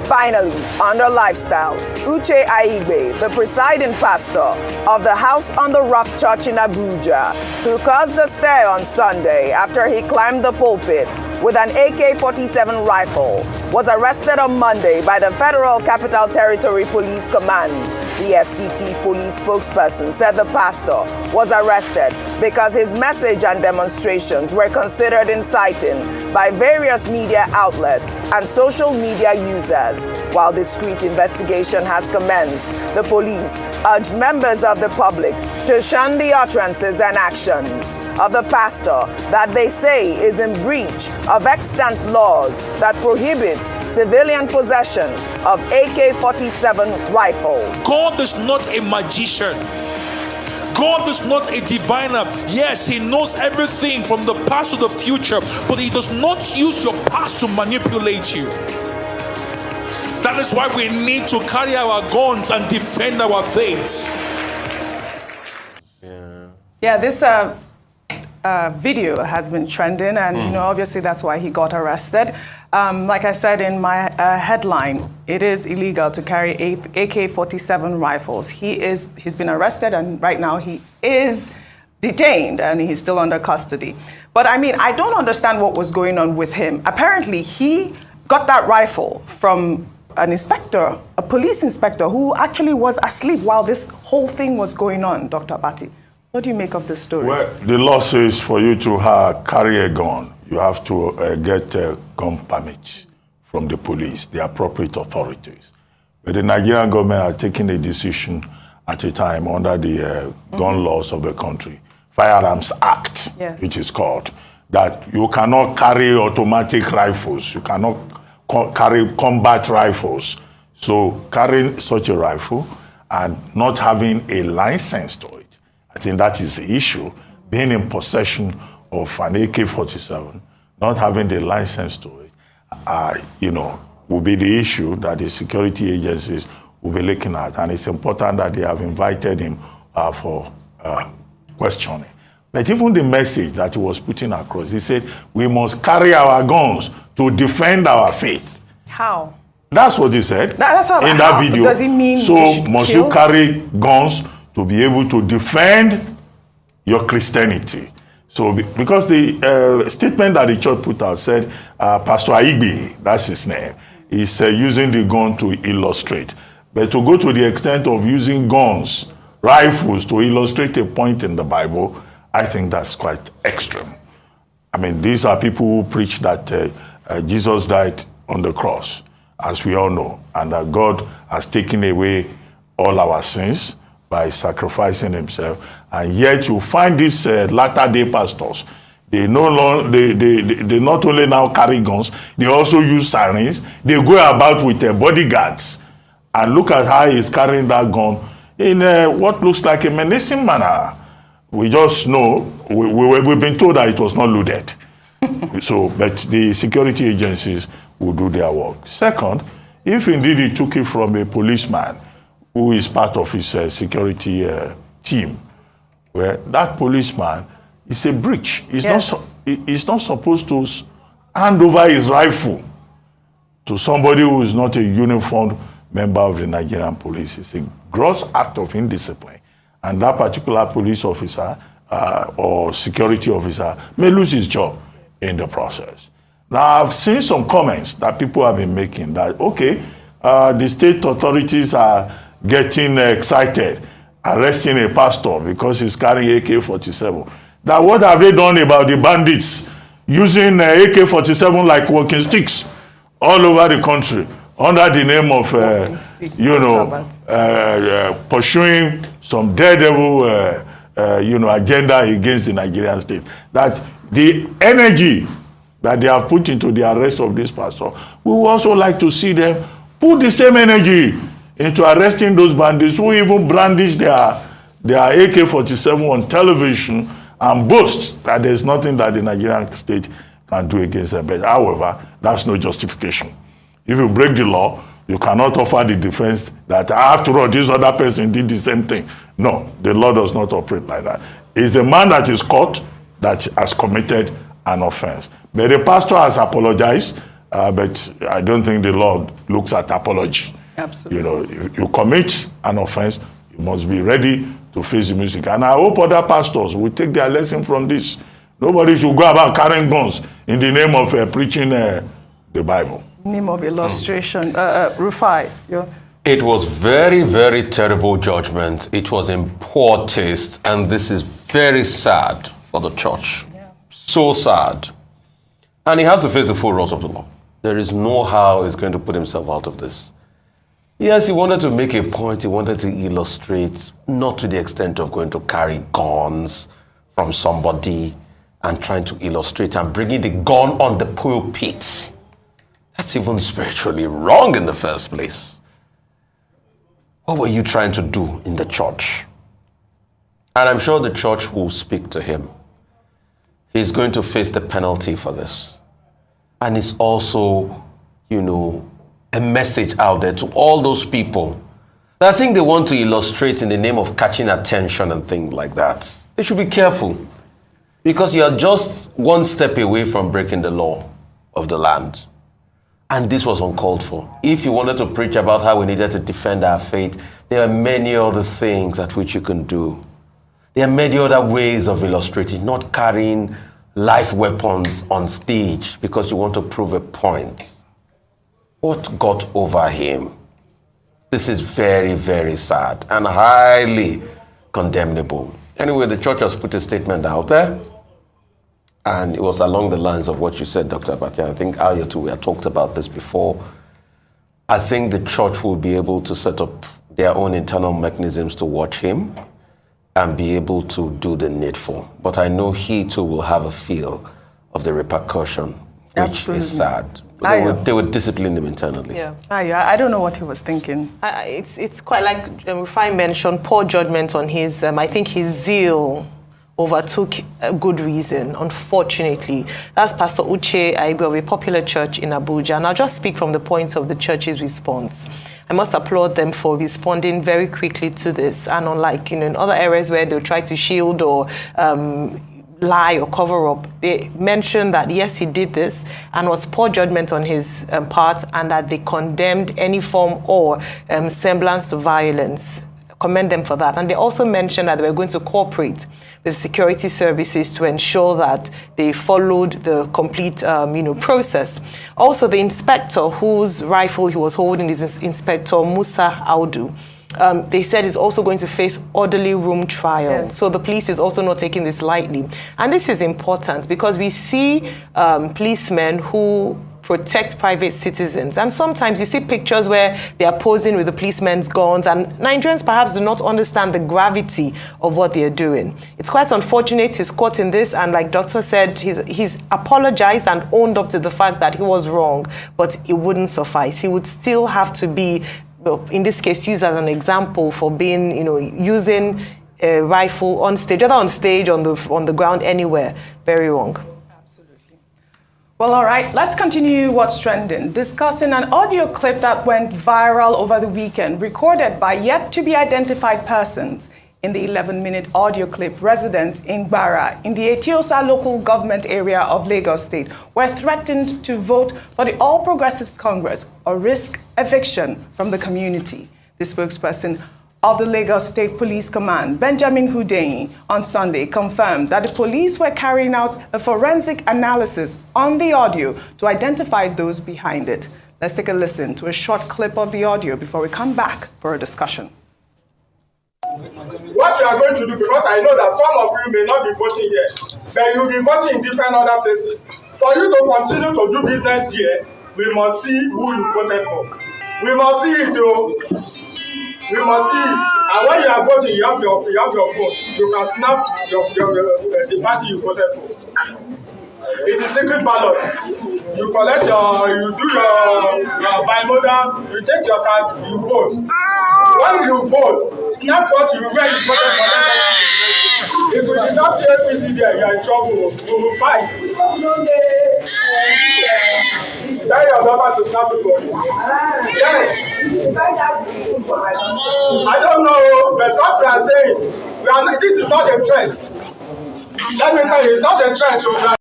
Finally, under lifestyle, Uche Aigbe, the presiding pastor of the House on the Rock Church in Abuja, who caused a stir on Sunday after he climbed the pulpit with an AK-47 rifle, was arrested on Monday by the Federal Capital Territory Police Command. The FCT police spokesperson said the pastor was arrested because his message and demonstrations were considered inciting by various media outlets and social media users. While discreet investigation has commenced, the police urged members of the public to shun the utterances and actions of the pastor that they say is in breach of extant laws that prohibits civilian possession of AK-47 rifles. God is not a magician. God is not a diviner. Yes, he knows everything from the past to the future, but he does not use your past to manipulate you. That is why we need to carry our guns and defend our faith. Yeah, this video has been trending, and obviously that's why he got arrested. Like I said in my headline, it is illegal to carry AK-47 rifles. He's been arrested, and right now he is detained and he's still under custody. But I mean, I don't understand what was going on with him. Apparently, he got that rifle from an inspector, a police inspector, who actually was asleep while this whole thing was going on, Dr. Abati. What do you make of this story? Well, the law says for you to carry a gun, you have to get a gun permit from the police, the appropriate authorities. But the Nigerian government are taking a decision at a time under the gun laws of the country, Firearms Act, which is called, that you cannot carry automatic rifles, you cannot carry combat rifles. So carrying such a rifle and not having a license to it, I think that is the issue. Being in possession of an AK-47, not having the license to it, will be the issue that the security agencies will be looking at. And it's important that they have invited him for questioning. But even the message that he was putting across, he said, we must carry our guns to defend our faith. How? That's what he said That's in that video. Does it mean so must you carry guns to be able to defend your Christianity? So because the statement that the church put out said, Pastor Aigbe, that's his name, is using the gun to illustrate. But to go to the extent of using guns, rifles, to illustrate a point in the Bible, I think that's quite extreme. I mean, these are people who preach that Jesus died on the cross, as we all know, and that God has taken away all our sins by sacrificing himself. And yet you find these latter-day pastors, they not only now carry guns, they also use sirens. They go about with bodyguards. And look at how he's carrying that gun in what looks like a menacing manner. We just know, we've been told that it was not loaded. But the security agencies will do their work. Second, if indeed he took it from a policeman who is part of his security team, where that policeman is a breach. He's not supposed to hand over his rifle to somebody who is not a uniformed member of the Nigerian police. It's a gross act of indiscipline. And that particular police officer or security officer may lose his job in the process. Now, I've seen some comments that people have been making that, okay, the state authorities are getting excited, arresting a pastor because he's carrying AK-47. Now, what have they done about the bandits using AK-47 like walking sticks all over the country under the name of, pursuing some daredevil, agenda against the Nigerian state? That the energy that they have put into the arrest of this pastor, we would also like to see them put the same energy into arresting those bandits who even brandish their AK-47 on television and boast that there's nothing that the Nigerian state can do against them. But however, that's no justification. If you break the law, you cannot offer the defense that after all, this other person did the same thing. No, the law does not operate like that. It's the man that is caught that has committed an offense. But the pastor has apologized but I don't think the Lord looks at apology. Absolutely. You know, if you commit an offense, you must be ready to face the music. And I hope other pastors will take their lesson from this. Nobody should go about carrying guns in the name of preaching the Bible. Name of illustration. Rufai. It was very, very terrible judgment. It was in poor taste, and this is very sad for the church. Yeah. So sad. And he has to face the full wrath of the law. There is no how he's going to put himself out of this. Yes, he wanted to make a point. He wanted to illustrate, not to the extent of going to carry guns from somebody and trying to illustrate and bringing the gun on the pulpit. That's even spiritually wrong in the first place. What were you trying to do in the church? And I'm sure the church will speak to him. He's going to face the penalty for this. And it's also, you know, a message out there to all those people that I think they want to illustrate in the name of catching attention and things like that. They should be careful, because you are just one step away from breaking the law of the land. And this was uncalled for. If you wanted to preach about how we needed to defend our faith, there are many other things at which you can do. There are many other ways of illustrating, not carrying live weapons on stage because you want to prove a point. What got over him? This is very, very sad and highly condemnable. Anyway, the church has put a statement out there, and it was along the lines of what you said, Dr. Abati. I think earlier too, we had talked about this before. I think the church will be able to set up their own internal mechanisms to watch him and be able to do the needful. But I know he too will have a feel of the repercussion, which Absolutely. is sad. They would discipline him internally. Yeah. I don't know what he was thinking. It's quite like Rufai mentioned, poor judgment on his, I think his zeal overtook a good reason, unfortunately. That's Pastor Uche Aigbe of a popular church in Abuja. And I'll just speak from the point of the church's response. I must applaud them for responding very quickly to this. And unlike, in other areas where they'll try to shield or lie or cover up, they mentioned that yes, he did this and was poor judgment on his part, and that they condemned any form or semblance to violence. Commend them for that. And they also mentioned that they were going to cooperate with security services to ensure that they followed the complete process. Also, the inspector whose rifle he was holding is Inspector Musa Audu. They said is also going to face orderly room trial. Yes. So the police is also not taking this lightly. And this is important because we see policemen who protect private citizens. And sometimes you see pictures where they are posing with the policemen's guns, and Nigerians perhaps do not understand the gravity of what they are doing. It's quite unfortunate he's caught in this, and like Doctor said, he's apologized and owned up to the fact that he was wrong, but it wouldn't suffice. He would still have to be, in this case, used as an example for being, using a rifle on stage, whether on stage, on the ground, anywhere. Very wrong. Well, all right, let's continue what's trending. Discussing an audio clip that went viral over the weekend, recorded by yet-to-be-identified persons. In the 11-minute audio clip, residents in Gbara, in the Etiosa local government area of Lagos State, were threatened to vote for the All Progressives Congress or risk eviction from the community. The spokesperson of the Lagos State Police Command, Benjamin Hundeyin, on Sunday confirmed that the police were carrying out a forensic analysis on the audio to identify those behind it. Let's take a listen to a short clip of the audio before we come back for a discussion. What you are going to do, because I know that some of you may not be voting here, but you'll be voting in different other places. For you to continue to do business here, we must see who you voted for. We must see it, yo. We must see it. And when you are voting, you have your phone. You can snap the party you voted for. It is secret ballot. You collect you do your bimodal, you take your card, you vote. When you vote, snap what where you voted for. If you did not see APC there, you are in trouble. We will fight. Tell your daughter to snap it for you. Yes. I don't know, but what we are saying, this is not a threat. Let me tell you, it's not a threat.